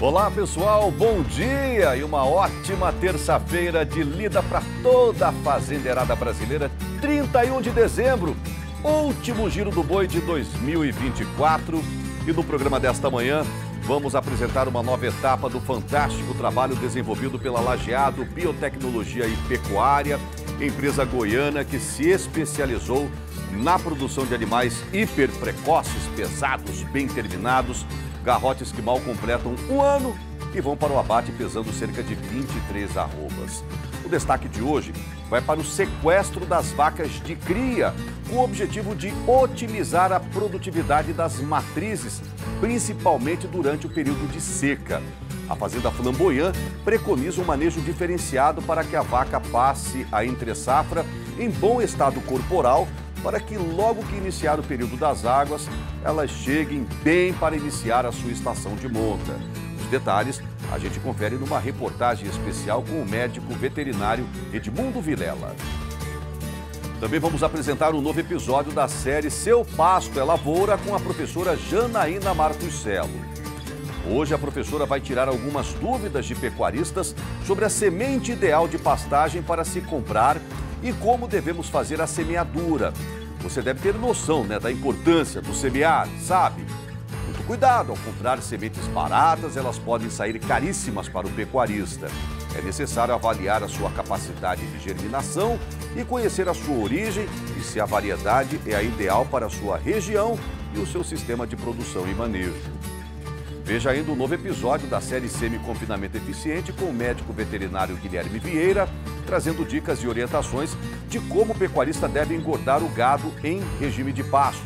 Olá pessoal, bom dia e uma ótima terça-feira de lida para toda a fazendeirada brasileira. 31 de dezembro, último Giro do Boi de 2024 e no programa desta manhã vamos apresentar uma nova etapa do fantástico trabalho desenvolvido pela Lajeado Biotecnologia e Pecuária, empresa goiana que se especializou na produção de animais hiperprecoces, pesados, bem terminados, garrotes que mal completam um ano e vão para o abate pesando cerca de 23 arrobas. O destaque de hoje vai para o sequestro das vacas de cria, com o objetivo de otimizar a produtividade das matrizes, principalmente durante o período de seca. A Fazenda Flamboyant preconiza um manejo diferenciado para que a vaca passe a entre-safra em bom estado corporal, para que logo que iniciar o período das águas, elas cheguem bem para iniciar a sua estação de monta. Os detalhes a gente confere numa reportagem especial com o médico veterinário Edmundo Vilela. Também vamos apresentar um novo episódio da série Seu Pasto é Lavoura com a professora Janaína Martuscello. Hoje a professora vai tirar algumas dúvidas de pecuaristas sobre a semente ideal de pastagem para se comprar e como devemos fazer a semeadura. Você deve ter noção, da importância do semear, sabe? Muito cuidado ao comprar sementes baratas, elas podem sair caríssimas para o pecuarista. É necessário avaliar a sua capacidade de germinação e conhecer a sua origem e se a variedade é a ideal para a sua região e o seu sistema de produção e manejo. Veja ainda um novo episódio da série Semi-Confinamento Eficiente com o médico veterinário Guilherme Vieira, trazendo dicas e orientações de como o pecuarista deve engordar o gado em regime de pasto.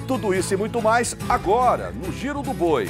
Tudo isso e muito mais agora no Giro do Boi.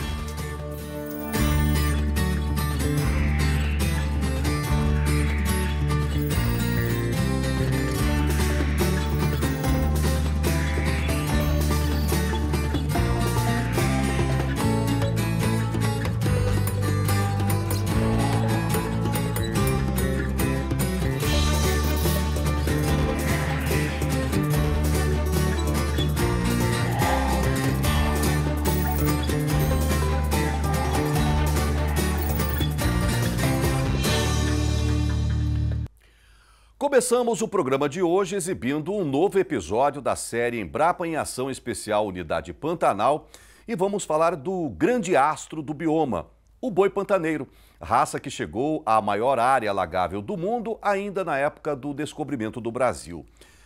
Começamos o programa de hoje exibindo um novo episódio da série Embrapa em Ação Especial Unidade Pantanal e vamos falar do grande astro do bioma, o boi pantaneiro, raça que chegou à maior área alagável do mundo ainda na época do descobrimento do Brasil.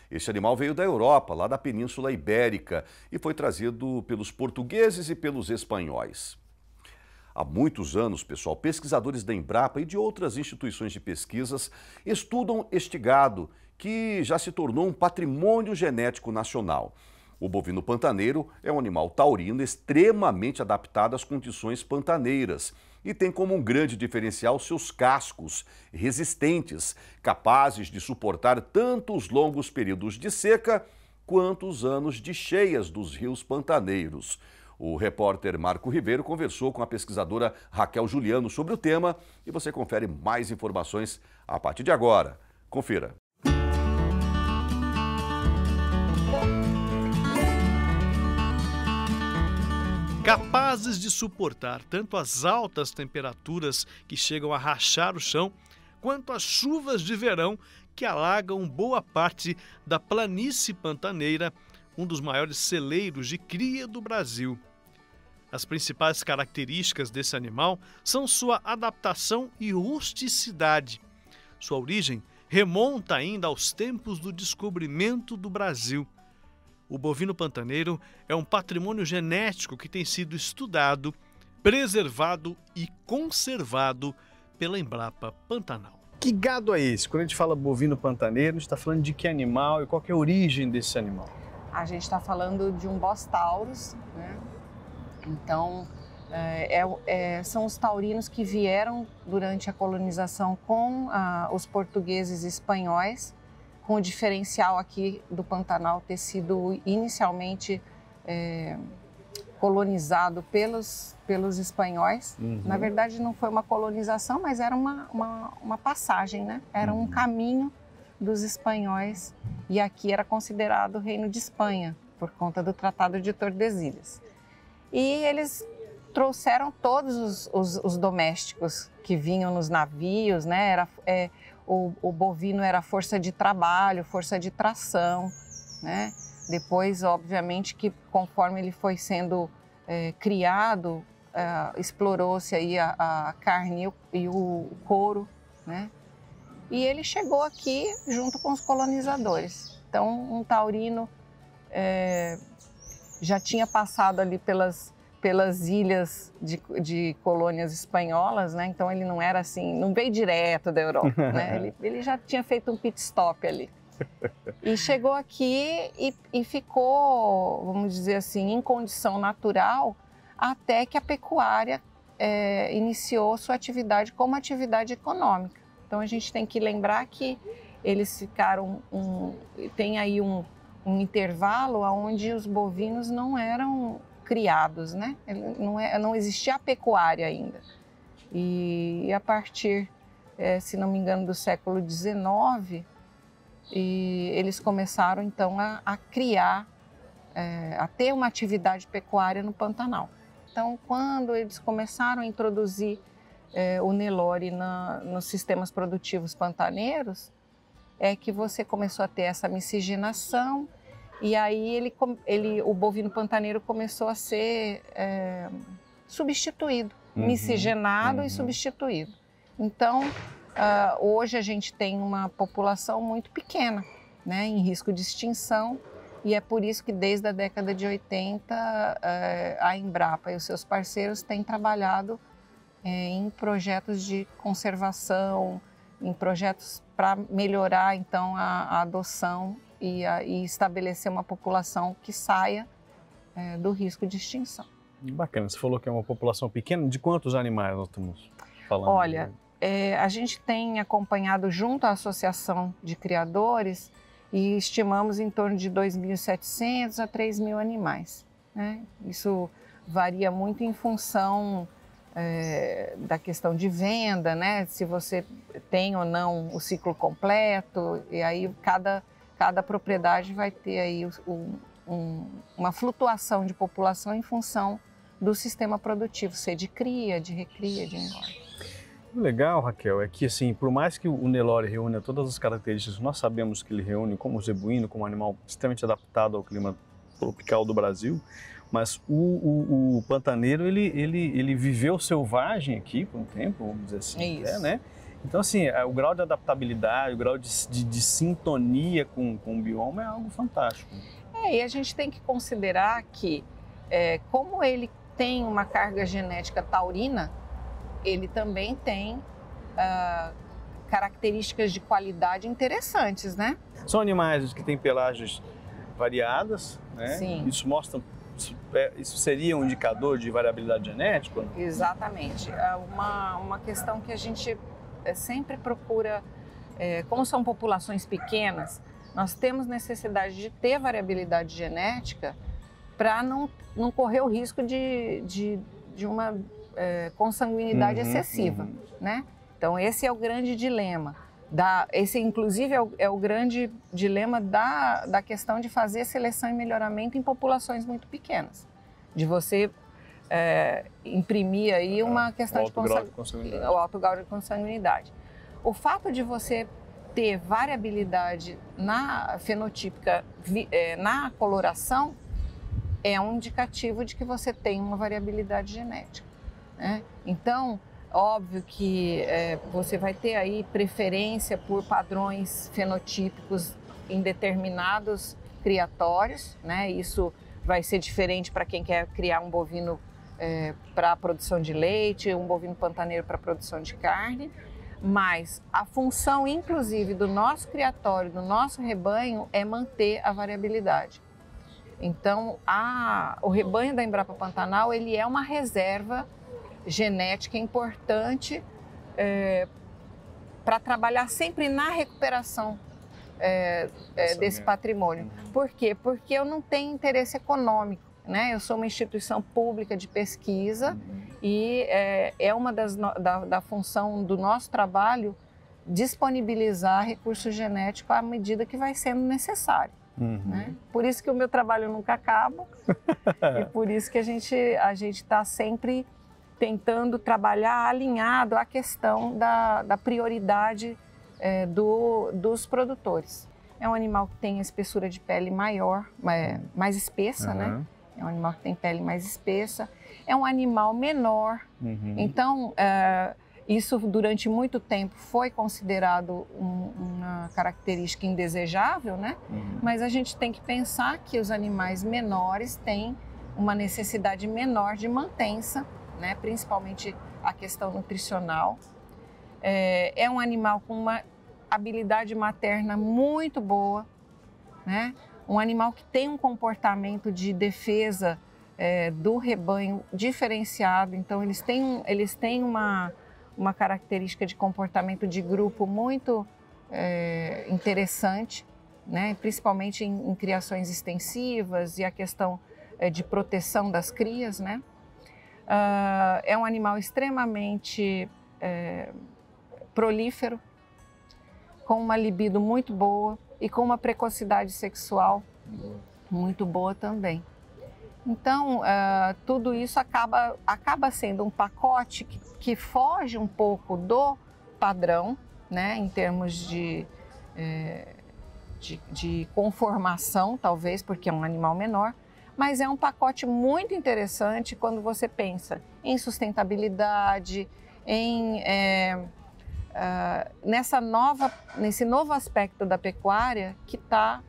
Este animal veio da Europa, lá da Península Ibérica, e foi trazido pelos portugueses e pelos espanhóis. Há muitos anos, pessoal, pesquisadores da Embrapa e de outras instituições de pesquisas estudam este gado, que já se tornou um patrimônio genético nacional. O bovino pantaneiro é um animal taurino extremamente adaptado às condições pantaneiras e tem como um grande diferencial seus cascos resistentes, capazes de suportar tanto os longos períodos de seca quanto os anos de cheias dos rios pantaneiros. O repórter Marco Ribeiro conversou com a pesquisadora Raquel Juliano sobre o tema e você confere mais informações a partir de agora. Confira. Capazes de suportar tanto as altas temperaturas que chegam a rachar o chão, quanto as chuvas de verão que alagam boa parte da planície pantaneira, um dos maiores celeiros de cria do Brasil. As principais características desse animal são sua adaptação e rusticidade. Sua origem remonta ainda aos tempos do descobrimento do Brasil. O bovino pantaneiro é um patrimônio genético que tem sido estudado, preservado e conservado pela Embrapa Pantanal. Que gado é esse? Quando a gente fala bovino pantaneiro, a gente está falando de que animal e qual que é a origem desse animal? A gente está falando de um Bos taurus, né? Então, são os taurinos que vieram durante a colonização com os portugueses e espanhóis, com o diferencial aqui do Pantanal ter sido inicialmente colonizado pelos espanhóis. Uhum. Na verdade, não foi uma colonização, mas era uma passagem, né? Era um caminho dos espanhóis e aqui era considerado o Reino de Espanha, por conta do Tratado de Tordesilhas. E eles trouxeram todos os domésticos que vinham nos navios, né? O bovino era força de trabalho, força de tração, né? Depois, obviamente, que conforme ele foi sendo criado, explorou-se aí a carne e o couro, né? E ele chegou aqui junto com os colonizadores. Então, um taurino já tinha passado ali pelas ilhas de colônias espanholas, né? Então ele não era assim, não veio direto da Europa, né? Ele já tinha feito um pit stop ali. E chegou aqui e ficou, vamos dizer assim, em condição natural até que a pecuária iniciou sua atividade como atividade econômica. Então a gente tem que lembrar que eles ficaram, tem aí um intervalo onde os bovinos não eram criados, né? Não existia a pecuária ainda. E a partir, se não me engano, do século XIX, eles começaram então a criar, a ter uma atividade pecuária no Pantanal. Então, quando eles começaram a introduzir o Nelore nos sistemas produtivos pantaneiros, é que você começou a ter essa miscigenação. E aí o bovino pantaneiro começou a ser substituído, miscigenado e substituído. Então, hoje a gente tem uma população muito pequena, né, em risco de extinção, e é por isso que desde a década de 80 a Embrapa e os seus parceiros têm trabalhado em projetos de conservação, em projetos para melhorar então a adoção e estabelecer uma população que saia do risco de extinção. Bacana, você falou que é uma população pequena, de quantos animais nós estamos falando? Olha, a gente tem acompanhado junto à Associação de Criadores e estimamos em torno de 2.700 a 3.000 animais, né? Isso varia muito em função da questão de venda, né? Se você tem ou não o ciclo completo, e aí cada propriedade vai ter aí uma flutuação de população em função do sistema produtivo, ser de cria, de recria, de engorda. O legal, Raquel, é que assim, por mais que o Nelore reúna todas as características que nós sabemos que ele reúne, como o zebuíno, como um animal extremamente adaptado ao clima tropical do Brasil, mas o pantaneiro, ele viveu selvagem aqui por um tempo, vamos dizer assim. Isso. Né? Então, assim, o grau de adaptabilidade, o grau de sintonia com o bioma é algo fantástico. E a gente tem que considerar que, como ele tem uma carga genética taurina, ele também tem características de qualidade interessantes, né? São animais que têm pelagens variadas, né? Sim. Isso seria um indicador de variabilidade genética? Exatamente. Uma questão que a gente sempre procura, como são populações pequenas, nós temos necessidade de ter variabilidade genética para não correr o risco de uma consanguinidade excessiva, né? Então esse é o grande dilema. Esse inclusive é o grande dilema da questão de fazer seleção e melhoramento em populações muito pequenas. De você imprimir aí uma questão de o alto grau de consanguinidade. O fato de você ter variabilidade fenotípica na coloração é um indicativo de que você tem uma variabilidade genética, né? Então, óbvio que você vai ter aí preferência por padrões fenotípicos em determinados criatórios, né? Isso vai ser diferente para quem quer criar um bovino para a produção de leite, um bovino pantaneiro para a produção de carne, mas a função, inclusive, do nosso criatório, do nosso rebanho, é manter a variabilidade. Então, o rebanho da Embrapa Pantanal, ele é uma reserva genética importante para trabalhar sempre na recuperação desse patrimônio. Por quê? Porque eu não tenho interesse econômico, né? Eu sou uma instituição pública de pesquisa e é uma da função do nosso trabalho disponibilizar recurso genético à medida que vai sendo necessário. né? Por isso que o meu trabalho nunca acaba e por isso que a gente está sempre tentando trabalhar alinhado à questão da prioridade dos produtores. É um animal que tem a espessura de pele maior, mais espessa, né? É um animal que tem pele mais espessa. É um animal menor. Então, isso durante muito tempo foi considerado uma característica indesejável, né? Mas a gente tem que pensar que os animais menores têm uma necessidade menor de mantença, né? Principalmente a questão nutricional. É um animal com uma habilidade materna muito boa, né? Um animal que tem um comportamento de defesa do rebanho diferenciado, então eles têm uma característica de comportamento de grupo muito interessante, né? Principalmente em criações extensivas e a questão de proteção das crias, né? É um animal extremamente prolífero, com uma libido muito boa e com uma precocidade sexual muito boa também. Então, tudo isso acaba sendo um pacote que foge um pouco do padrão, né, em termos de conformação, talvez, porque é um animal menor, mas é um pacote muito interessante quando você pensa em sustentabilidade, nesse novo aspecto da pecuária que está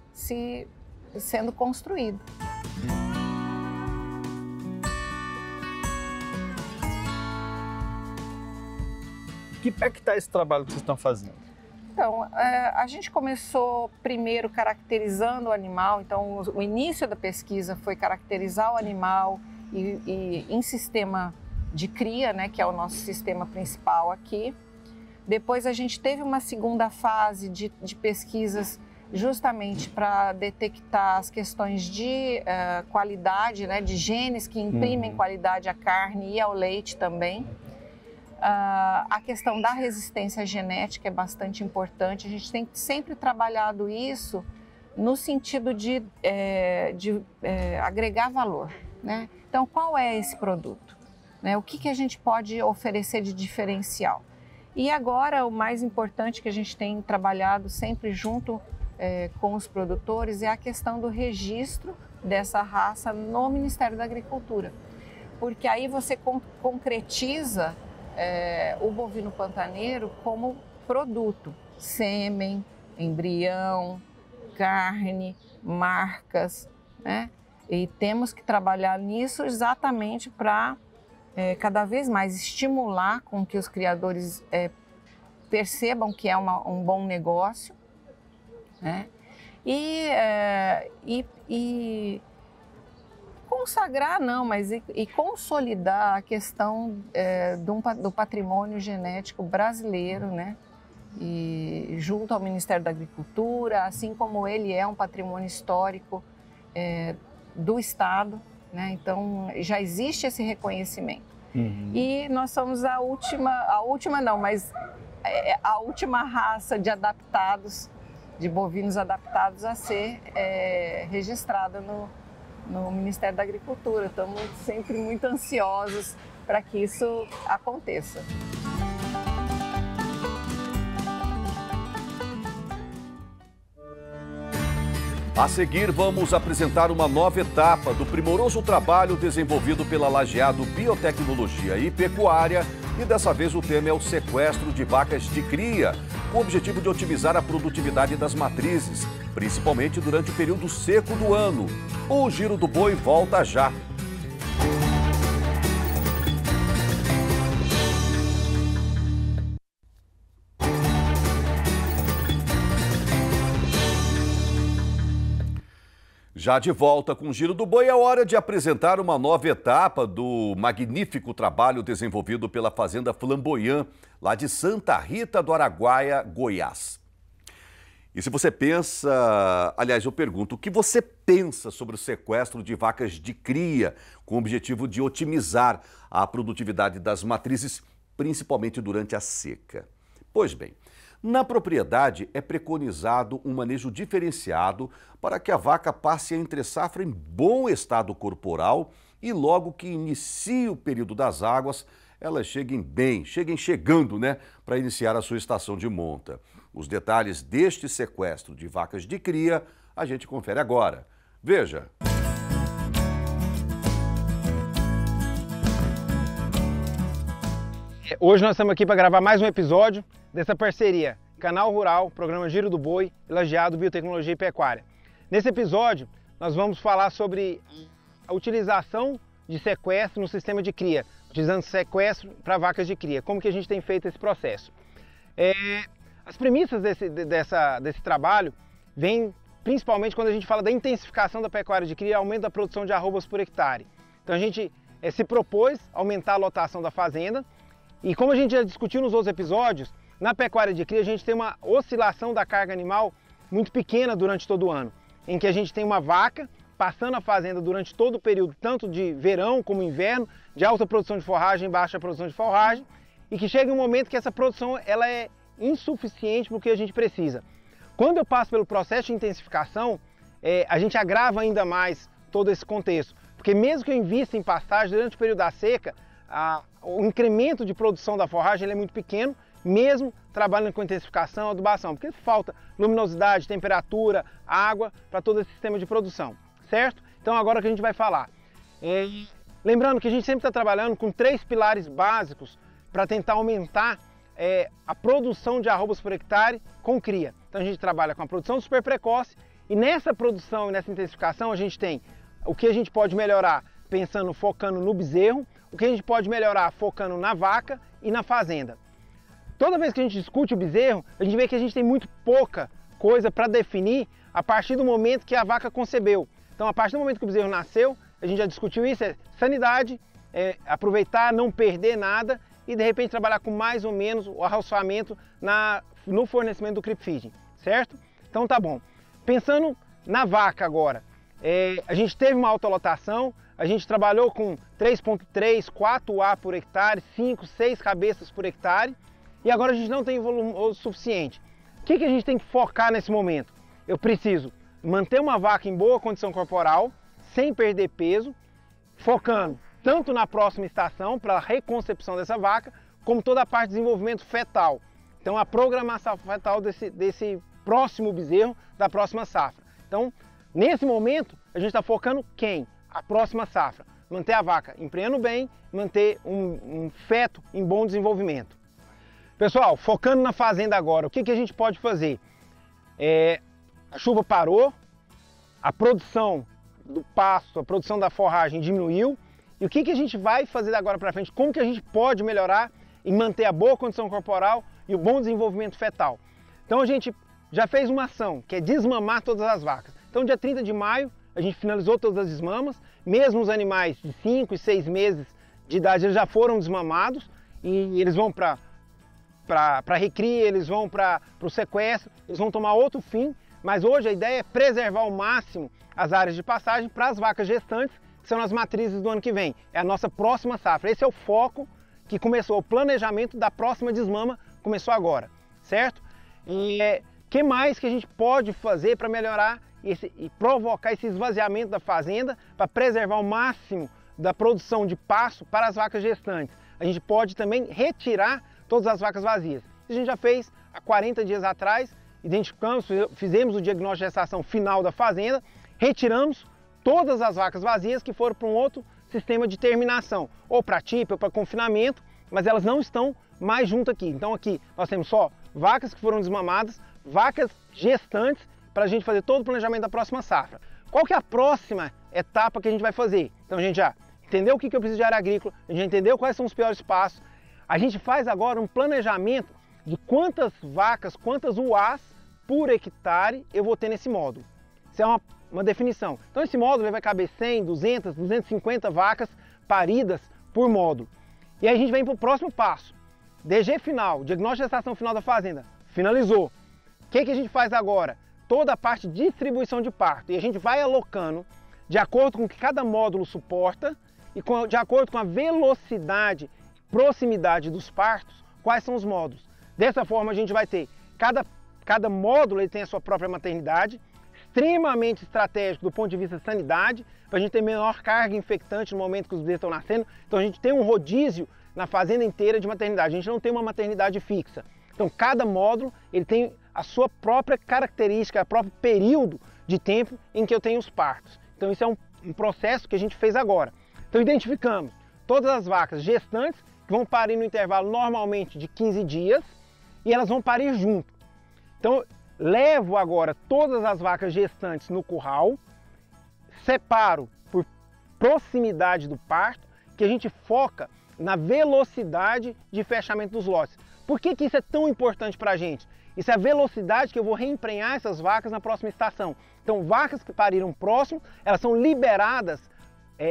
sendo construído. Que pé que está esse trabalho que vocês estão fazendo? Então, a gente começou primeiro caracterizando o animal, então o início da pesquisa foi caracterizar o animal e em sistema de cria, né, que é o nosso sistema principal aqui. Depois a gente teve uma segunda fase de pesquisas justamente para detectar as questões de qualidade, né, de genes que imprimem qualidade à carne e ao leite também. A questão da resistência genética é bastante importante. A gente tem sempre trabalhado isso no sentido de agregar valor, né? Então, qual é esse produto? Né? O que a gente pode oferecer de diferencial? E agora, o mais importante que a gente tem trabalhado sempre junto com os produtores é a questão do registro dessa raça no Ministério da Agricultura. Porque aí você concretiza o bovino pantaneiro como produto, sêmen, embrião, carne, marcas, né? E temos que trabalhar nisso exatamente para cada vez mais estimular com que os criadores percebam que é um bom negócio, né? E consagrar não, mas e consolidar a questão do patrimônio genético brasileiro, né? E junto ao Ministério da Agricultura, assim como ele é um patrimônio histórico do Estado, né? Então já existe esse reconhecimento. E nós somos a última raça de adaptados, de bovinos adaptados a ser registrada no Ministério da Agricultura. Estamos sempre muito ansiosos para que isso aconteça. A seguir, vamos apresentar uma nova etapa do primoroso trabalho desenvolvido pela Lajeado Biotecnologia e Pecuária. E dessa vez o tema é o sequestro de vacas de cria, com o objetivo de otimizar a produtividade das matrizes, principalmente durante o período seco do ano. O Giro do Boi volta já. Já de volta com o Giro do Boi, é hora de apresentar uma nova etapa do magnífico trabalho desenvolvido pela Fazenda Flamboyant, lá de Santa Rita do Araguaia, Goiás. E se você pensa, aliás, eu pergunto, o que você pensa sobre o sequestro de vacas de cria, com o objetivo de otimizar a produtividade das matrizes, principalmente durante a seca? Pois bem, Na propriedade, é preconizado um manejo diferenciado para que a vaca passe a entre-safra em bom estado corporal e logo que inicie o período das águas, elas cheguem chegando, né, para iniciar a sua estação de monta. Os detalhes deste sequestro de vacas de cria a gente confere agora. Veja. Hoje nós estamos aqui para gravar mais um episódio dessa parceria Canal Rural, Programa Giro do Boi e Lajeado Biotecnologia e Pecuária. Nesse episódio nós vamos falar sobre a utilização de sequestro no sistema de cria, utilizando sequestro para vacas de cria, como que a gente tem feito esse processo. As premissas desse trabalho vêm principalmente quando a gente fala da intensificação da pecuária de cria e aumento da produção de arrobas por hectare. Então a gente se propôs aumentar a lotação da fazenda. E como a gente já discutiu nos outros episódios, na pecuária de cria a gente tem uma oscilação da carga animal muito pequena durante todo o ano, em que a gente tem uma vaca passando a fazenda durante todo o período, tanto de verão como inverno, de alta produção de forragem e baixa produção de forragem, e que chega um momento que essa produção ela é insuficiente para o que a gente precisa. Quando eu passo pelo processo de intensificação, a gente agrava ainda mais todo esse contexto, porque mesmo que eu invista em pastagem durante o período da seca, o incremento de produção da forragem ele é muito pequeno, mesmo trabalhando com intensificação, adubação, porque falta luminosidade, temperatura, água para todo esse sistema de produção, certo? Então agora que a gente vai falar. Lembrando que a gente sempre está trabalhando com 3 pilares básicos para tentar aumentar a produção de arrobas por hectare com cria. Então a gente trabalha com a produção super precoce e nessa produção e nessa intensificação a gente tem o que a gente pode melhorar focando no bezerro, o que a gente pode melhorar focando na vaca e na fazenda. Toda vez que a gente discute o bezerro, a gente vê que a gente tem muito pouca coisa para definir a partir do momento que a vaca concebeu. Então, a partir do momento que o bezerro nasceu, a gente já discutiu isso, sanidade, aproveitar, não perder nada e de repente trabalhar com mais ou menos o arroçamento no fornecimento do creep feeding, certo? Então tá bom. Pensando na vaca agora, a gente teve uma autolotação, a gente trabalhou com 3,3, 4A por hectare, 5, 6 cabeças por hectare e agora a gente não tem volume suficiente. O que a gente tem que focar nesse momento? Eu preciso manter uma vaca em boa condição corporal, sem perder peso, focando tanto na próxima estação, para a reconcepção dessa vaca, como toda a parte de desenvolvimento fetal. Então a programação fetal desse próximo bezerro, da próxima safra. Então, nesse momento, a gente está focando quem? A próxima safra. Manter a vaca emprenhando bem, manter um feto em bom desenvolvimento. Pessoal, focando na fazenda agora, o que a gente pode fazer? A chuva parou, a produção do pasto, a produção da forragem diminuiu. E o que a gente vai fazer agora para frente? Como que a gente pode melhorar e manter a boa condição corporal e o bom desenvolvimento fetal? Então a gente já fez uma ação, que é desmamar todas as vacas. Então dia 30 de maio, a gente finalizou todas as desmamas, mesmo os animais de 5 e 6 meses de idade eles já foram desmamados e eles vão para recria, eles vão para o sequestro, eles vão tomar outro fim, mas hoje a ideia é preservar ao máximo as áreas de pastagem para as vacas gestantes, que são as matrizes do ano que vem. É a nossa próxima safra. Esse é o foco que começou, o planejamento da próxima desmama começou agora, certo? E que mais que a gente pode fazer para melhorar e provocar esse esvaziamento da fazenda para preservar o máximo da produção de pasto para as vacas gestantes? A gente pode também retirar todas as vacas vazias. A gente já fez há 40 dias atrás, identificamos, fizemos o diagnóstico de gestação final da fazenda, retiramos todas as vacas vazias que foram para um outro sistema de terminação, ou para TIP ou para confinamento, mas elas não estão mais junto aqui. Então aqui nós temos só vacas que foram desmamadas, vacas gestantes, para a gente fazer todo o planejamento da próxima safra. Qual que é a próxima etapa que a gente vai fazer? Então a gente já entendeu o que eu preciso de área agrícola, a gente já entendeu quais são os piores passos, a gente faz agora um planejamento de quantas vacas, quantas UAs por hectare eu vou ter nesse módulo. Isso é uma definição. Então esse módulo vai caber 100, 200, 250 vacas paridas por módulo. E aí a gente vem para o próximo passo. DG final, diagnóstico de gestação final da fazenda, finalizou. O que a gente faz agora? Toda a parte de distribuição de parto. E a gente vai alocando de acordo com o que cada módulo suporta e de acordo com a velocidade, proximidade dos partos, quais são os módulos. Dessa forma a gente vai ter Cada módulo ele tem a sua própria maternidade, extremamente estratégico do ponto de vista de sanidade, para a gente ter menor carga infectante no momento que os bezerros estão nascendo. Então a gente tem um rodízio na fazenda inteira de maternidade, a gente não tem uma maternidade fixa. Então cada módulo ele tem a sua própria característica, o próprio período de tempo em que eu tenho os partos. Então isso é um processo que a gente fez agora. Então identificamos todas as vacas gestantes que vão parir no intervalo normalmente de 15 dias e elas vão parir junto. Então levo agora todas as vacas gestantes no curral, separo por proximidade do parto, que a gente foca na velocidade de fechamento dos lotes. Por que isso é tão importante para a gente? Isso é a velocidade que eu vou reemprenhar essas vacas na próxima estação. Então, vacas que pariram próximo, elas são liberadas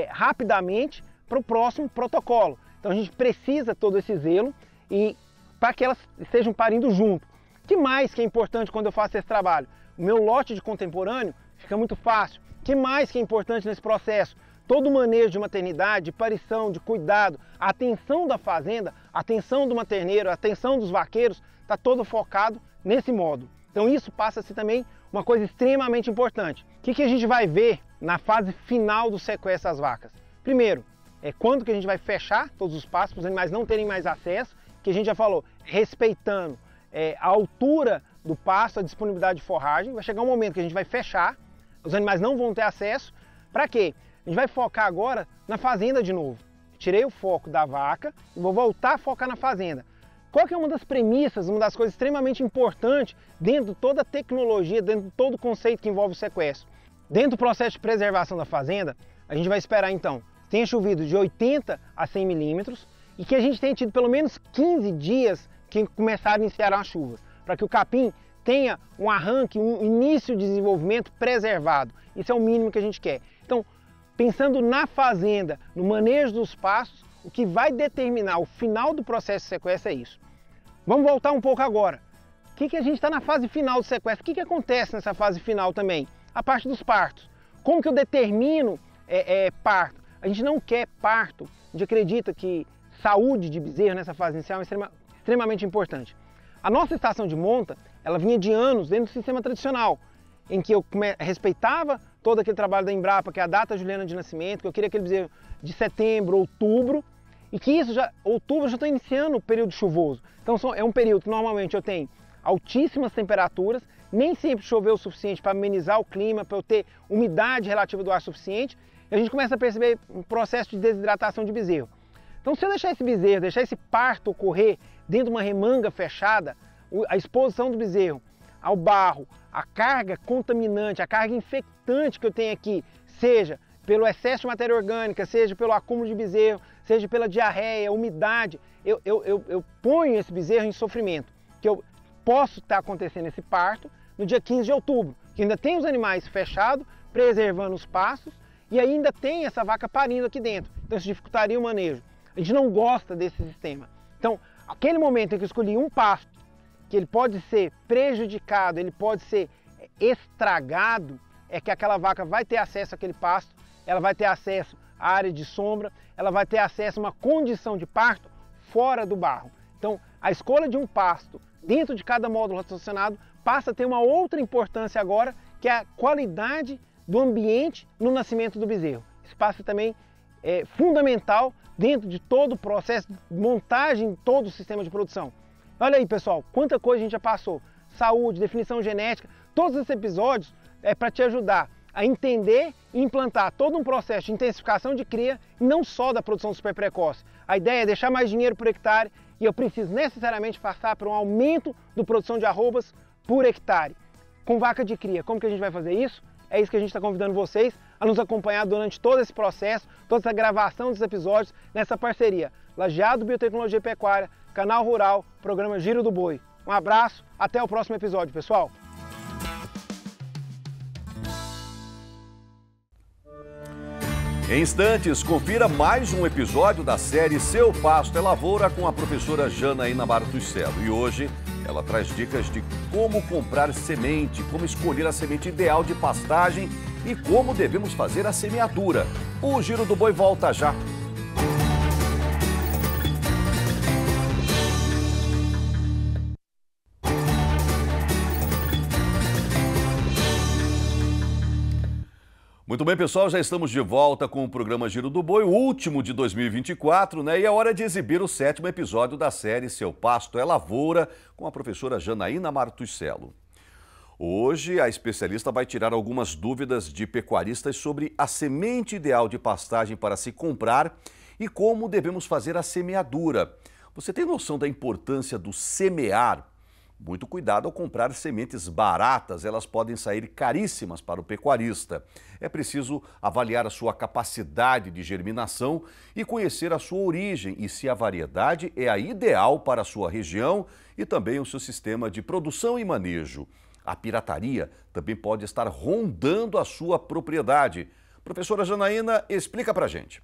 rapidamente para o próximo protocolo. Então, a gente precisa todo esse zelo e para que elas estejam parindo junto. O que mais que é importante quando eu faço esse trabalho? O meu lote de contemporâneo fica muito fácil. O que mais que é importante nesse processo? Todo o manejo de maternidade, de parição, de cuidado, a atenção da fazenda, a atenção do materneiro, a atenção dos vaqueiros, está todo focado nesse módulo. Então isso passa a ser também uma coisa extremamente importante. O que a gente vai ver na fase final do sequestro das vacas? Primeiro, quando que a gente vai fechar todos os pastos, para os animais não terem mais acesso, que a gente já falou, respeitando a altura do pasto, a disponibilidade de forragem. Vai chegar um momento que a gente vai fechar, os animais não vão ter acesso. Para quê? A gente vai focar agora na fazenda de novo. Tirei o foco da vaca e vou voltar a focar na fazenda. Qual que é uma das premissas, uma das coisas extremamente importantes dentro de toda a tecnologia, dentro de todo o conceito que envolve o sequestro? Dentro do processo de preservação da fazenda, a gente vai esperar então que tenha chovido de 80 a 100 milímetros e que a gente tenha tido pelo menos 15 dias que começaram a iniciar as chuvas, para que o capim tenha um arranque, um início de desenvolvimento preservado. Isso é o mínimo que a gente quer. Então, pensando na fazenda, no manejo dos pastos, o que vai determinar o final do processo de sequestro é isso. Vamos voltar um pouco agora. O que a gente está na fase final do sequestro? O que acontece nessa fase final também? A parte dos partos. Como que eu determino parto? A gente não quer parto. A gente acredita que saúde de bezerro nessa fase inicial é extremamente importante. A nossa estação de monta, ela vinha de anos dentro do sistema tradicional, em que eu respeitava todo aquele trabalho da Embrapa, que é a data juliana de nascimento, que eu queria aquele bezerro de setembro, outubro, e que isso outubro já está iniciando o período chuvoso. Então é um período que normalmente eu tenho altíssimas temperaturas, nem sempre choveu o suficiente para amenizar o clima, para eu ter umidade relativa do ar suficiente, e a gente começa a perceber um processo de desidratação de bezerro. Então se eu deixar esse bezerro, deixar esse parto ocorrer dentro de uma remanga fechada, a exposição do bezerro ao barro, a carga contaminante, a carga infectante que eu tenho aqui, seja pelo excesso de matéria orgânica, seja pelo acúmulo de bezerro, seja pela diarreia, umidade, eu ponho esse bezerro em sofrimento. Que eu posso estar acontecendo esse parto no dia 15 de outubro, que ainda tem os animais fechados, preservando os pastos, e ainda tem essa vaca parindo aqui dentro. Então isso dificultaria o manejo. A gente não gosta desse sistema. Então, aquele momento em que eu escolhi um pasto, que ele pode ser prejudicado, ele pode ser estragado, é que aquela vaca vai ter acesso àquele pasto, ela vai ter acesso à área de sombra, ela vai ter acesso a uma condição de parto fora do barro. Então, a escolha de um pasto dentro de cada módulo raciocínado passa a ter uma outra importância agora, que é a qualidade do ambiente no nascimento do bezerro. Isso passa também fundamental dentro de todo o processo de montagem de todo o sistema de produção. Olha aí, pessoal, quanta coisa a gente já passou. Saúde, definição genética, todos esses episódios é para te ajudar a entender e implantar todo um processo de intensificação de cria, não só da produção super precoce. A ideia é deixar mais dinheiro por hectare e eu preciso necessariamente passar por um aumento da produção de arrobas por hectare. Com vaca de cria, como que a gente vai fazer isso? É isso que a gente está convidando vocês a nos acompanhar durante todo esse processo, toda essa gravação dos episódios, nessa parceria Lajeado Biotecnologia e Pecuária, Canal Rural, Programa Giro do Boi. Um abraço, até o próximo episódio, pessoal! Em instantes, confira mais um episódio da série Seu Pasto é Lavoura com a professora Janaína Martuscello. E hoje ela traz dicas de como comprar semente, como escolher a semente ideal de pastagem e como devemos fazer a semeadura. O Giro do Boi volta já. Muito bem, pessoal, já estamos de volta com o programa Giro do Boi, o último de 2024, né? E é hora de exibir o 7º episódio da série Seu Pasto é Lavoura, com a professora Janaína Martuscello. Hoje, a especialista vai tirar algumas dúvidas de pecuaristas sobre a semente ideal de pastagem para se comprar e como devemos fazer a semeadura. Você tem noção da importância do semear? Muito cuidado ao comprar sementes baratas, elas podem sair caríssimas para o pecuarista. É preciso avaliar a sua capacidade de germinação e conhecer a sua origem e se a variedade é a ideal para a sua região e também o seu sistema de produção e manejo. A pirataria também pode estar rondando a sua propriedade. Professora Janaína, explica pra gente.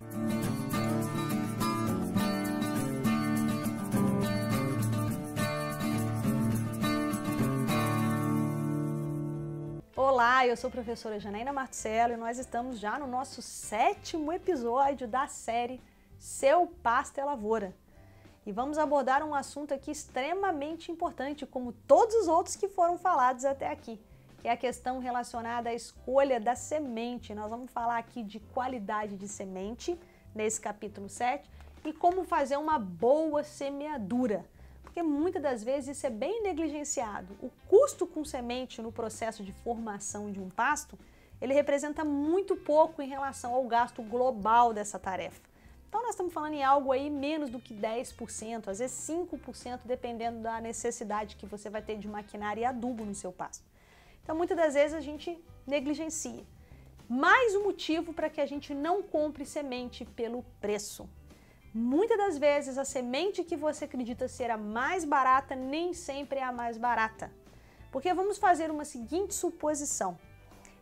Olá, eu sou a professora Janaína Martuscello e nós estamos já no nosso 7º episódio da série Seu Pasto é Lavoura. E vamos abordar um assunto aqui extremamente importante, como todos os outros que foram falados até aqui, que é a questão relacionada à escolha da semente. Nós vamos falar aqui de qualidade de semente, nesse capítulo 7, e como fazer uma boa semeadura. Porque muitas das vezes isso é bem negligenciado. O custo com semente no processo de formação de um pasto, ele representa muito pouco em relação ao gasto global dessa tarefa. Então nós estamos falando em algo aí menos do que 10%, às vezes 5%, dependendo da necessidade que você vai ter de maquinária e adubo no seu pasto. Então muitas das vezes a gente negligencia. Mais um motivo para que a gente não compre semente pelo preço. Muitas das vezes a semente que você acredita ser a mais barata nem sempre é a mais barata. Porque vamos fazer uma seguinte suposição.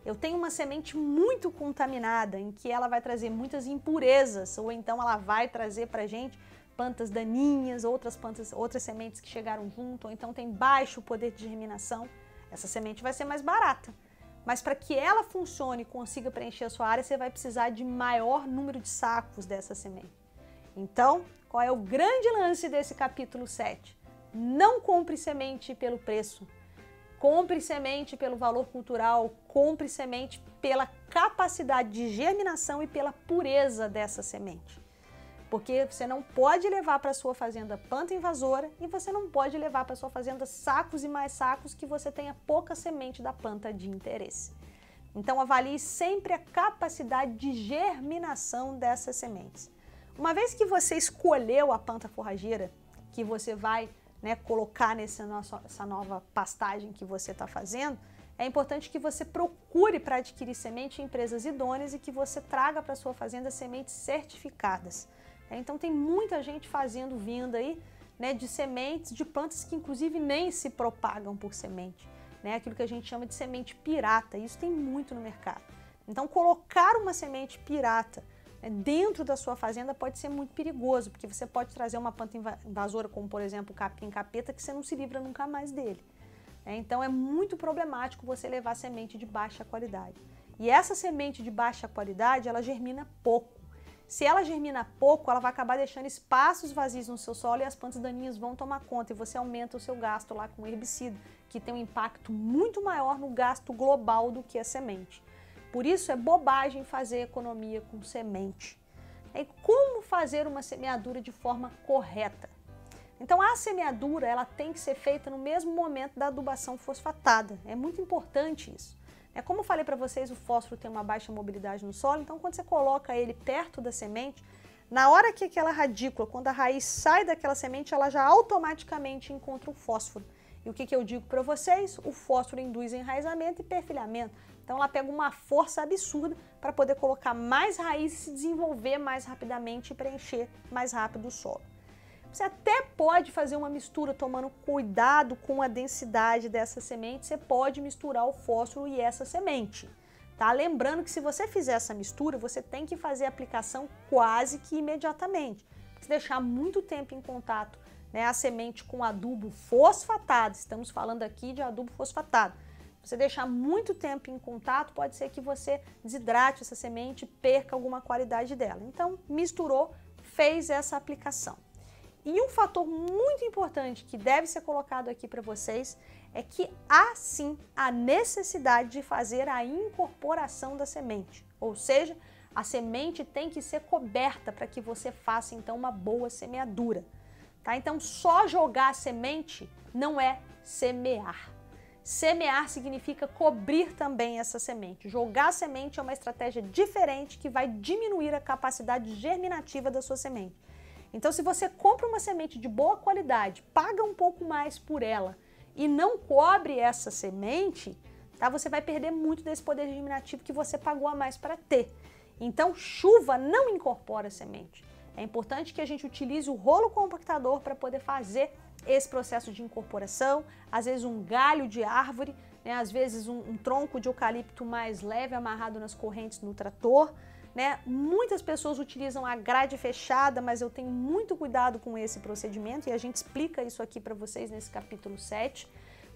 Eu tenho uma semente muito contaminada, em que ela vai trazer muitas impurezas, ou então ela vai trazer para a gente plantas daninhas, outras sementes que chegaram junto, ou então tem baixo poder de germinação. Essa semente vai ser mais barata. Mas para que ela funcione e consiga preencher a sua área, você vai precisar de maior número de sacos dessa semente. Então, qual é o grande lance desse capítulo 7? Não compre semente pelo preço. Compre semente pelo valor cultural, compre semente pela capacidade de germinação e pela pureza dessa semente. Porque você não pode levar para a sua fazenda planta invasora e você não pode levar para a sua fazenda sacos e mais sacos que você tenha pouca semente da planta de interesse. Então avalie sempre a capacidade de germinação dessas sementes. Uma vez que você escolheu a planta forrageira que você vai colocar essa nova pastagem que você está fazendo, é importante que você procure para adquirir semente em empresas idôneas e que você traga para a sua fazenda sementes certificadas. Então tem muita gente fazendo venda aí de sementes de plantas que inclusive nem se propagam por semente, aquilo que a gente chama de semente pirata, isso tem muito no mercado. Então colocar uma semente pirata dentro da sua fazenda pode ser muito perigoso, porque você pode trazer uma planta invasora, como por exemplo o capim-capeta, que você não se livra nunca mais dele. Então é muito problemático você levar semente de baixa qualidade. E essa semente de baixa qualidade, ela germina pouco. Se ela germina pouco, ela vai acabar deixando espaços vazios no seu solo e as plantas daninhas vão tomar conta e você aumenta o seu gasto lá com herbicida, que tem um impacto muito maior no gasto global do que a semente. Por isso é bobagem fazer economia com semente. E como fazer uma semeadura de forma correta? Então a semeadura ela tem que ser feita no mesmo momento da adubação fosfatada. É muito importante isso. Como eu falei para vocês, o fósforo tem uma baixa mobilidade no solo, então quando você coloca ele perto da semente, na hora que aquela radícula, quando a raiz sai daquela semente, ela já automaticamente encontra o fósforo. E o que eu digo para vocês? O fósforo induz enraizamento e perfilhamento. Então ela pega uma força absurda para poder colocar mais raízes, se desenvolver mais rapidamente e preencher mais rápido o solo. Você até pode fazer uma mistura tomando cuidado com a densidade dessa semente, você pode misturar o fósforo e essa semente. Tá? Lembrando que se você fizer essa mistura, você tem que fazer a aplicação quase que imediatamente. Se deixar muito tempo em contato a semente com adubo fosfatado, estamos falando aqui de adubo fosfatado, você deixar muito tempo em contato, pode ser que você desidrate essa semente e perca alguma qualidade dela. Então, misturou, fez essa aplicação. E um fator muito importante que deve ser colocado aqui para vocês é que há sim a necessidade de fazer a incorporação da semente. Ou seja, a semente tem que ser coberta para que você faça então uma boa semeadura. Tá? Então só jogar a semente não é semear. Semear significa cobrir também essa semente. Jogar a semente é uma estratégia diferente que vai diminuir a capacidade germinativa da sua semente. Então, se você compra uma semente de boa qualidade, paga um pouco mais por ela e não cobre essa semente, tá? Você vai perder muito desse poder germinativo que você pagou a mais para ter. Então, chuva não incorpora a semente. É importante que a gente utilize o rolo compactador para poder fazer esse processo de incorporação, às vezes um galho de árvore, né? Às vezes um tronco de eucalipto mais leve amarrado nas correntes no trator, né? Muitas pessoas utilizam a grade fechada, mas eu tenho muito cuidado com esse procedimento e a gente explica isso aqui para vocês nesse capítulo 7,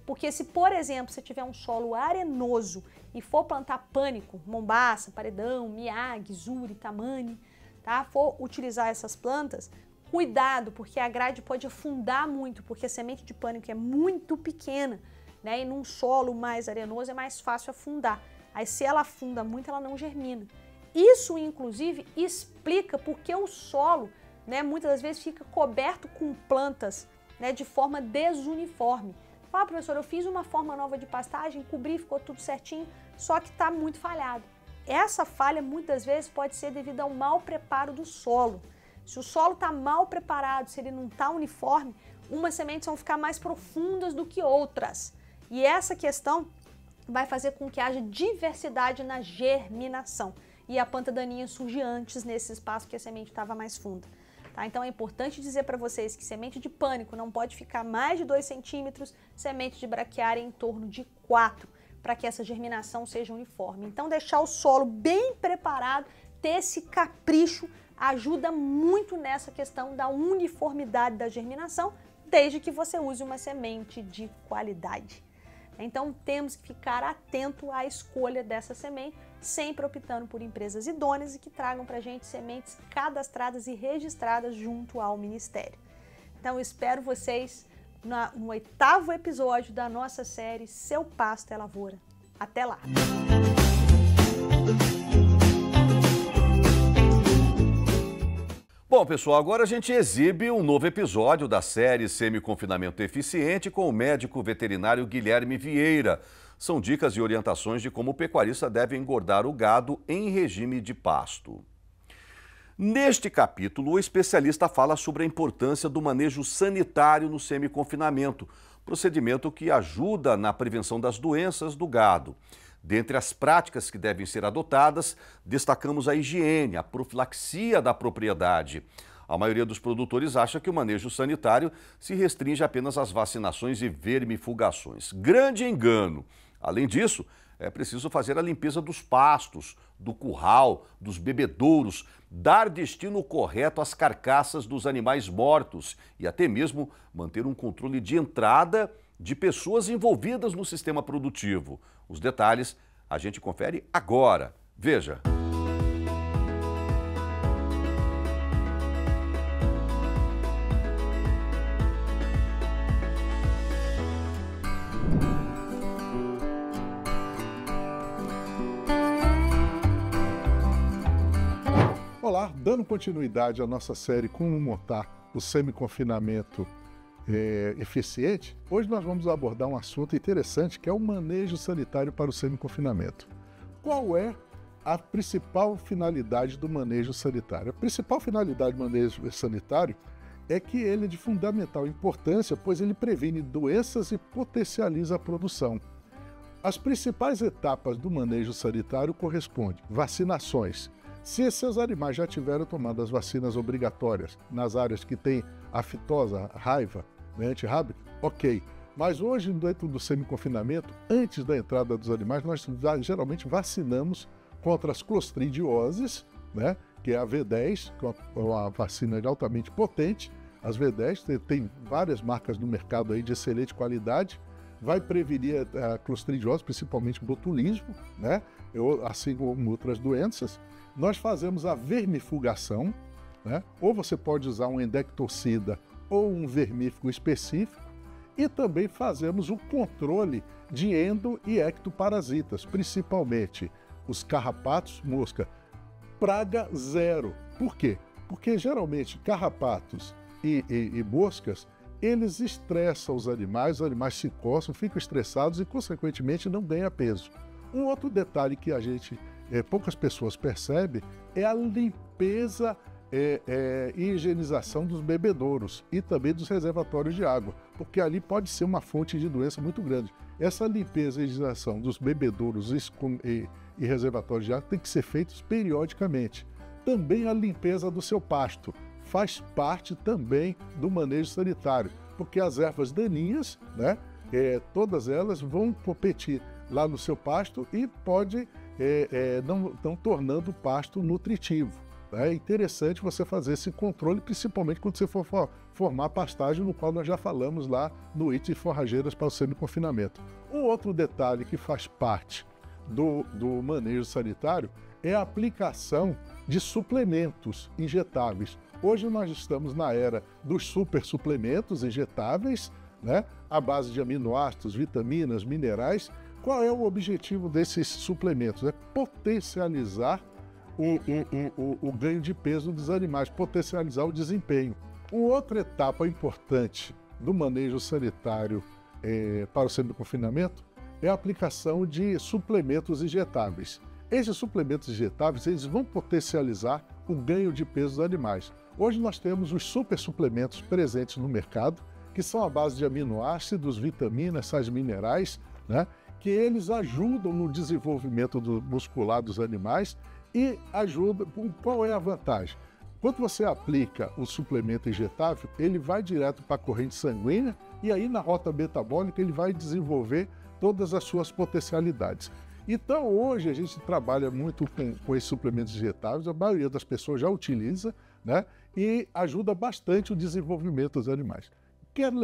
porque se, por exemplo, você tiver um solo arenoso e for plantar pânico, mombaça, paredão, miag, zuri, tamani, tá? For utilizar essas plantas, cuidado, porque a grade pode afundar muito, porque a semente de pânico é muito pequena, né? E num solo mais arenoso é mais fácil afundar. Aí se ela afunda muito, ela não germina. Isso, inclusive, explica porque o solo, né, muitas das vezes fica coberto com plantas, né, de forma desuniforme. Fala, professor, eu fiz uma forma nova de pastagem, cobri, ficou tudo certinho, só que está muito falhado. Essa falha, muitas vezes, pode ser devido ao mau preparo do solo. Se o solo está mal preparado, se ele não está uniforme, umas sementes vão ficar mais profundas do que outras. E essa questão vai fazer com que haja diversidade na germinação. E a planta daninha surge antes nesse espaço que a semente estava mais funda. Tá? Então é importante dizer para vocês que semente de pânico não pode ficar mais de 2 centímetros, semente de braquiária em torno de 4, para que essa germinação seja uniforme. Então deixar o solo bem preparado, ter esse capricho, ajuda muito nessa questão da uniformidade da germinação, desde que você use uma semente de qualidade. Então temos que ficar atento à escolha dessa semente, sempre optando por empresas idôneas e que tragam para a gente sementes cadastradas e registradas junto ao Ministério. Então eu espero vocês no 8º episódio da nossa série Seu Pasto é Lavoura. Até lá! Bom, pessoal, agora a gente exibe um novo episódio da série Semi-Confinamento Eficiente com o médico veterinário Guilherme Vieira. São dicas e orientações de como o pecuarista deve engordar o gado em regime de pasto. Neste capítulo, o especialista fala sobre a importância do manejo sanitário no semi-confinamento, procedimento que ajuda na prevenção das doenças do gado. Dentre as práticas que devem ser adotadas, destacamos a higiene, a profilaxia da propriedade. A maioria dos produtores acha que o manejo sanitário se restringe apenas às vacinações e vermifugações. Grande engano! Além disso, é preciso fazer a limpeza dos pastos, do curral, dos bebedouros, dar destino correto às carcaças dos animais mortos e até mesmo manter um controle de entrada de pessoas envolvidas no sistema produtivo. Os detalhes a gente confere agora. Veja. Olá, dando continuidade à nossa série Como Montar o Semi-Confinamento Eficiente, hoje nós vamos abordar um assunto interessante que é o manejo sanitário para o semi-confinamento. Qual é a principal finalidade do manejo sanitário? A principal finalidade do manejo sanitário é que ele é de fundamental importância, pois ele previne doenças e potencializa a produção. As principais etapas do manejo sanitário correspondem: vacinações. Se seus animais já tiveram tomado as vacinas obrigatórias nas áreas que tem a fitose, a raiva, antirrábica, ok. Mas hoje, dentro do semi-confinamento, antes da entrada dos animais, nós geralmente vacinamos contra as clostridioses, né, que é a V10, que é uma vacina altamente potente. As V10 tem várias marcas no mercado aí de excelente qualidade, vai prevenir a clostridiose, principalmente o botulismo, né, assim como outras doenças. Nós fazemos a vermifugação, né? Ou você pode usar um endectocida ou um vermífugo específico, e também fazemos o controle de endo e ectoparasitas, principalmente os carrapatos, mosca, praga zero. Por quê? Porque geralmente carrapatos e moscas, eles estressam os animais se coçam, ficam estressados e, consequentemente, não ganham peso. Um outro detalhe que a gente, poucas pessoas percebem, é a limpeza e higienização dos bebedouros e também dos reservatórios de água, porque ali pode ser uma fonte de doença muito grande. Essa limpeza e higienização dos bebedouros e reservatórios de água tem que ser feitos periodicamente. Também a limpeza do seu pasto faz parte também do manejo sanitário, porque as ervas daninhas, né, todas elas vão competir lá no seu pasto e pode não tornando o pasto nutritivo. É interessante você fazer esse controle, principalmente quando você for formar pastagem, no qual nós já falamos lá no item forrageiras para o semi-confinamento. Um outro detalhe que faz parte do manejo sanitário é a aplicação de suplementos injetáveis. Hoje nós estamos na era dos super suplementos injetáveis, né, à base de aminoácidos, vitaminas, minerais. Qual é o objetivo desses suplementos? É potencializar o ganho de peso dos animais, potencializar o desempenho. Uma outra etapa importante do manejo sanitário para o semi-confinamento é a aplicação de suplementos injetáveis. Esses suplementos injetáveis, eles vão potencializar o ganho de peso dos animais. Hoje nós temos os super suplementos presentes no mercado, que são à base de aminoácidos, vitaminas, sais minerais, né, que eles ajudam no desenvolvimento muscular dos animais e ajudam. Qual é a vantagem? Quando você aplica o suplemento injetável, ele vai direto para a corrente sanguínea e aí na rota metabólica ele vai desenvolver todas as suas potencialidades. Então hoje a gente trabalha muito com esses suplementos injetáveis, a maioria das pessoas já utiliza, né, e ajuda bastante o desenvolvimento dos animais. Quero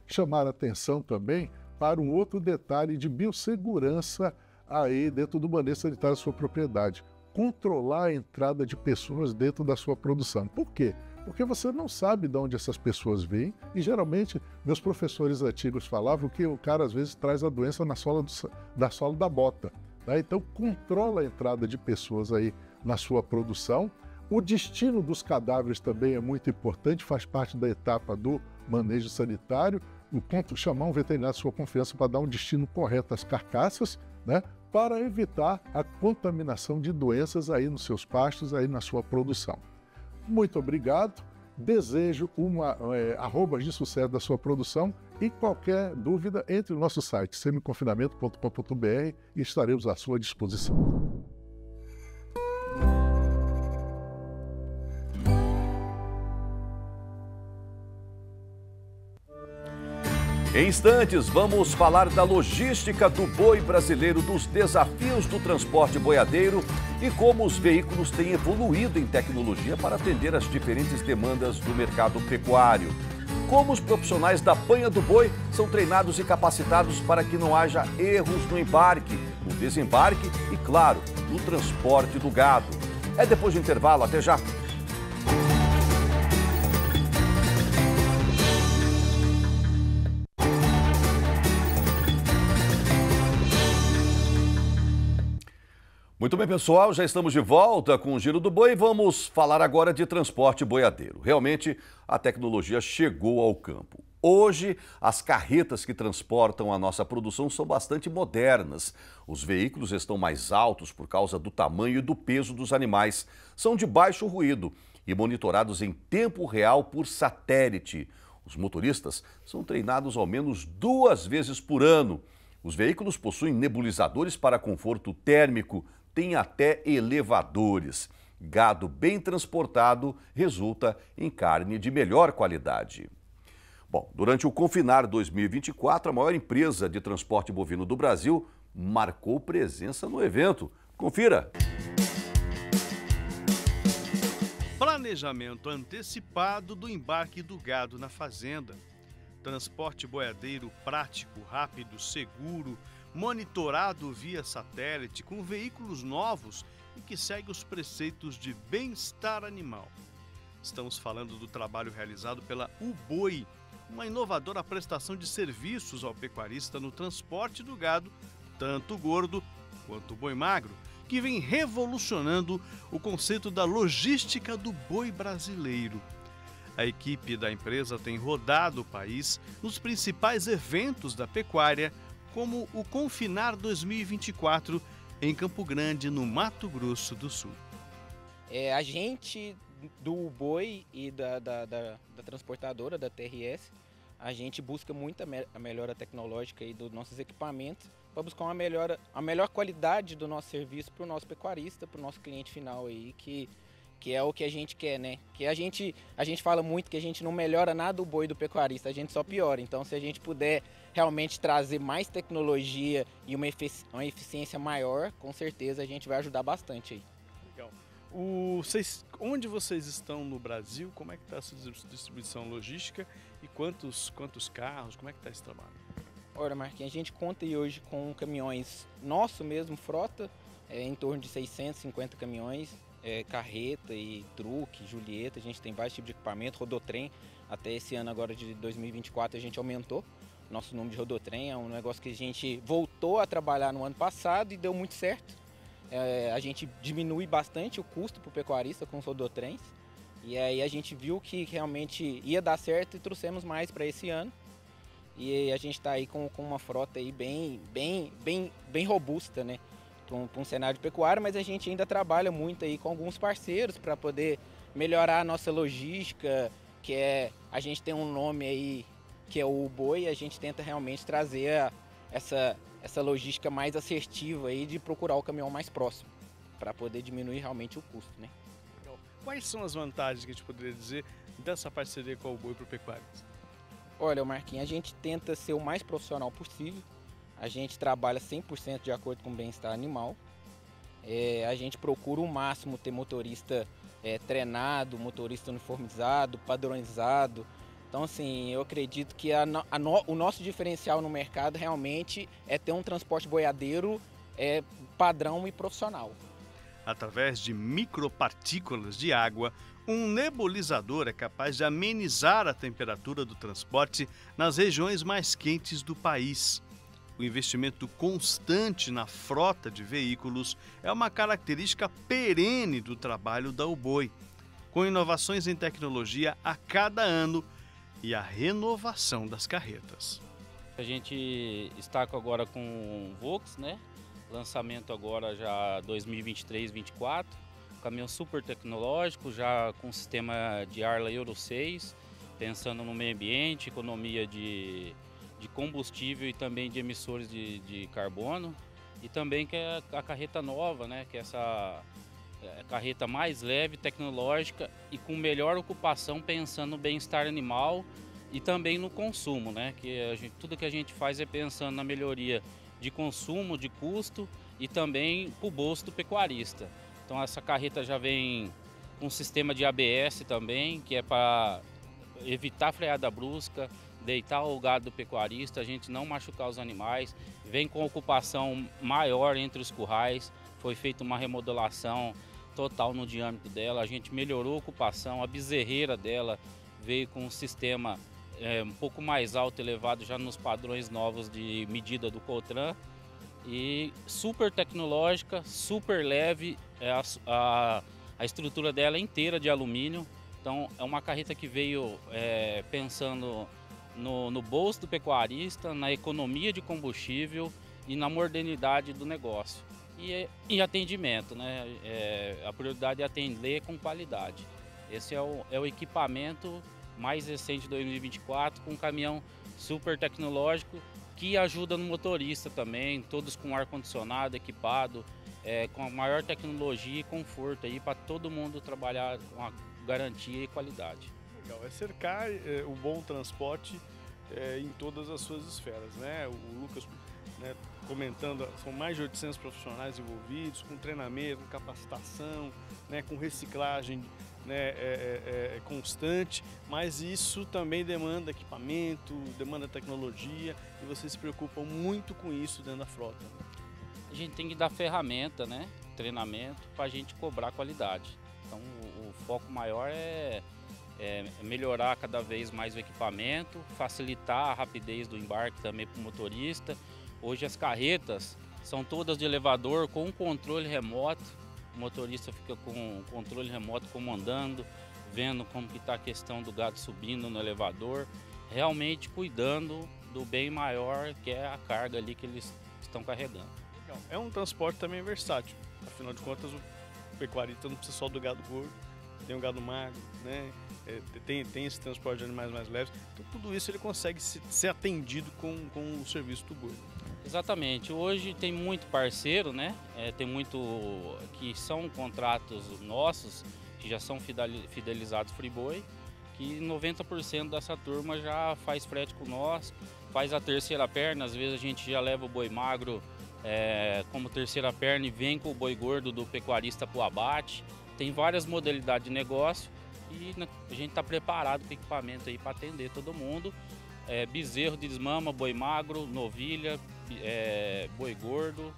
chamar a atenção também para um outro detalhe de biossegurança aí dentro do manejo sanitário da sua propriedade. Controlar a entrada de pessoas dentro da sua produção. Por quê? Porque você não sabe de onde essas pessoas vêm e geralmente meus professores antigos falavam que o cara às vezes traz a doença na sola da bota. Tá? Então controla a entrada de pessoas aí na sua produção. O destino dos cadáveres também é muito importante, faz parte da etapa do manejo sanitário. Chamar um veterinário de sua confiança para dar um destino correto às carcaças, né, para evitar a contaminação de doenças aí nos seus pastos, aí na sua produção. Muito obrigado, desejo arrobas de sucesso da sua produção e qualquer dúvida entre no nosso site semiconfinamento.com.br e estaremos à sua disposição. Em instantes, vamos falar da logística do boi brasileiro, dos desafios do transporte boiadeiro e como os veículos têm evoluído em tecnologia para atender às diferentes demandas do mercado pecuário. Como os profissionais da panha do boi são treinados e capacitados para que não haja erros no embarque, no desembarque e, claro, no transporte do gado. É depois do intervalo, até já! Muito bem, pessoal, já estamos de volta com o Giro do Boi e vamos falar agora de transporte boiadeiro. Realmente, a tecnologia chegou ao campo. Hoje, as carretas que transportam a nossa produção são bastante modernas. Os veículos estão mais altos por causa do tamanho e do peso dos animais. São de baixo ruído e monitorados em tempo real por satélite. Os motoristas são treinados ao menos 2 vezes por ano. Os veículos possuem nebulizadores para conforto térmico, tem até elevadores. Gado bem transportado resulta em carne de melhor qualidade. Bom, durante o Confinar 2024, a maior empresa de transporte bovino do Brasil marcou presença no evento. Confira! Planejamento antecipado do embarque do gado na fazenda. Transporte boiadeiro prático, rápido, seguro, monitorado via satélite, com veículos novos e que segue os preceitos de bem-estar animal. Estamos falando do trabalho realizado pela UBoi, uma inovadora prestação de serviços ao pecuarista no transporte do gado, tanto gordo quanto o boi magro, que vem revolucionando o conceito da logística do boi brasileiro. A equipe da empresa tem rodado o país nos principais eventos da pecuária, como o Confinar 2024 em Campo Grande, no Mato Grosso do Sul. A gente do boi e da transportadora, da TRS, a gente busca muito a melhora tecnológica aí dos nossos equipamentos para buscar a melhor qualidade do nosso serviço para o nosso pecuarista, para o nosso cliente final aí, que é o que a gente quer, né? Que a gente fala muito que a gente não melhora nada o boi do pecuarista, a gente só piora. Então, se a gente puder realmente trazer mais tecnologia e uma eficiência maior, com certeza a gente vai ajudar bastante aí. Legal. Onde vocês estão no Brasil? Como é que está essa distribuição logística e quantos carros? Como é que está esse trabalho? Olha, Marquinhos, a gente conta aí hoje com caminhões nosso mesmo, frota, em torno de 650 caminhões, carreta e truque, Julieta, a gente tem vários tipos de equipamento, rodotrem. Até esse ano agora de 2024 a gente aumentou nosso número de rodotrem, é um negócio que a gente voltou a trabalhar no ano passado e deu muito certo. A gente diminui bastante o custo para o pecuarista com os rodotrens, e aí a gente viu que realmente ia dar certo e trouxemos mais para esse ano. E a gente está aí com uma frota aí bem robusta, né? Para um cenário pecuário, mas a gente ainda trabalha muito aí com alguns parceiros para poder melhorar a nossa logística, a gente tem um nome aí que é o boi, e a gente tenta realmente trazer essa logística mais assertiva aí de procurar o caminhão mais próximo, para poder diminuir realmente o custo, né? Quais são as vantagens que a gente poderia dizer dessa parceria com o boi para o pecuário? Olha, Marquinhos, a gente tenta ser o mais profissional possível. A gente trabalha 100% de acordo com o bem-estar animal. A gente procura o máximo ter motorista treinado, motorista uniformizado, padronizado. Então, assim, eu acredito que o nosso diferencial no mercado realmente é ter um transporte boiadeiro padrão e profissional. Através de micropartículas de água, um nebulizador é capaz de amenizar a temperatura do transporte nas regiões mais quentes do país. O investimento constante na frota de veículos é uma característica perene do trabalho da Uboi, com inovações em tecnologia a cada ano e a renovação das carretas. A gente está agora com o Vox, né? Lançamento agora já 2023-24, caminhão super tecnológico, já com sistema de Arla Euro 6, pensando no meio ambiente, economia de combustível e também de emissores de carbono. E também que é a carreta nova, né? Que é essa carreta mais leve, tecnológica e com melhor ocupação, pensando no bem-estar animal e também no consumo, né? Que tudo que a gente faz é pensando na melhoria de consumo, de custo e também para o bolso do pecuarista. Então essa carreta já vem com um sistema de ABS também, que é para evitar freada brusca, deitar o gado do pecuarista, a gente não machucar os animais. Vem com ocupação maior entre os currais, foi feita uma remodelação total no diâmetro dela, a gente melhorou a ocupação, a bezerreira dela veio com um sistema um pouco mais alto, elevado já nos padrões novos de medida do Cotran, e super tecnológica, super leve, a estrutura dela é inteira de alumínio. Então é uma carreta que veio pensando no bolso do pecuarista, na economia de combustível e na modernidade do negócio. E atendimento, né? A prioridade é atender com qualidade. Esse é o equipamento mais recente de 2024, com um caminhão super tecnológico que ajuda no motorista também, todos com ar-condicionado equipado, com a maior tecnologia e conforto aí para todo mundo trabalhar com a garantia e qualidade. Legal, é cercar o bom transporte em todas as suas esferas, né? O Lucas, né, comentando, são mais de 800 profissionais envolvidos, com treinamento, com capacitação, né, com reciclagem, né, constante, mas isso também demanda equipamento, demanda tecnologia, e vocês se preocupam muito com isso dentro da frota. A gente tem que dar ferramenta, né, treinamento, para a gente cobrar qualidade. Então o foco maior é melhorar cada vez mais o equipamento, facilitar a rapidez do embarque também para o motorista. Hoje as carretas, São todas de elevador com controle remoto. O motorista fica com o controle remoto comandando, vendo como que está a questão do gado subindo no elevador, realmente cuidando do bem maior, que é a carga ali que eles estão carregando. É um transporte também versátil, afinal de contas o pecuarista não precisa só do gado gordo, tem o gado magro, né? Tem esse transporte de animais mais leves, então tudo isso ele consegue ser atendido com o serviço do boi. Exatamente, hoje tem muito parceiro, né? Tem muito que são contratos nossos, que já são fidelizados Friboi, que 90% dessa turma já faz frete com nós, faz a terceira perna, às vezes a gente já leva o boi magro como terceira perna e vem com o boi gordo do pecuarista para o abate. Tem várias modalidades de negócio e a gente está preparado com o equipamento aí para atender todo mundo. Bezerro de desmama, boi magro, novilha, boi gordo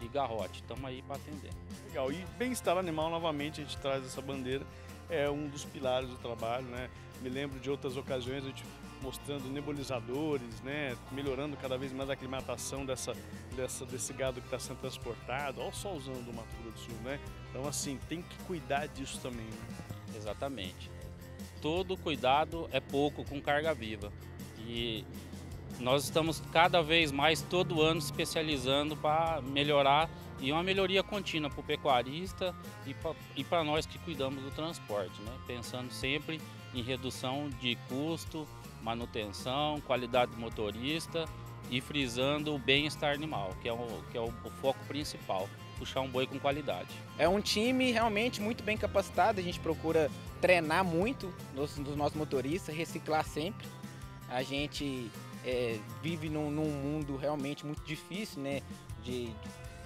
e garrote. Estamos aí para atender. Legal. E bem-estar animal, novamente, a gente traz essa bandeira, é um dos pilares do trabalho, né? Me lembro de outras ocasiões a gente mostrando nebulizadores, né? Melhorando cada vez mais a aclimatação desse gado que está sendo transportado. Olha o solzão do Mato Grosso do Sul, né? Então, assim, tem que cuidar disso também, né? Exatamente. Todo cuidado é pouco com carga viva. E nós estamos cada vez mais, todo ano, especializando para melhorar, e uma melhoria contínua para o pecuarista e para nós que cuidamos do transporte, né? Pensando sempre em redução de custo, manutenção, qualidade do motorista e frisando o bem-estar animal, que é o foco principal, puxar um boi com qualidade. É um time realmente muito bem capacitado, a gente procura treinar muito dos nossos motoristas, reciclar sempre. A gente vive num mundo realmente muito difícil, né? De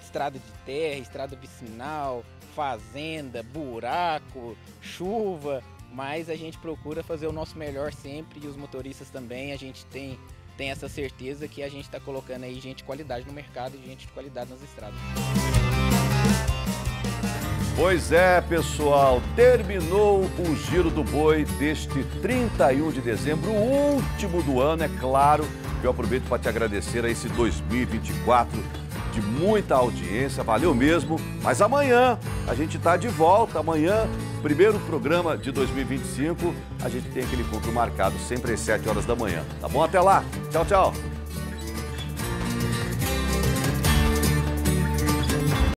estrada de terra, estrada vicinal, fazenda, buraco, chuva, mas a gente procura fazer o nosso melhor sempre e os motoristas também. A gente tem essa certeza que a gente está colocando aí gente de qualidade no mercado e gente de qualidade nas estradas. Pois é, pessoal, terminou o Giro do Boi deste 31 de dezembro, o último do ano, é claro. Eu aproveito para te agradecer a esse 2024 de muita audiência, valeu mesmo. Mas amanhã a gente está de volta, amanhã, primeiro programa de 2025, a gente tem aquele encontro marcado sempre às 7 horas da manhã. Tá bom? Até lá, tchau, tchau.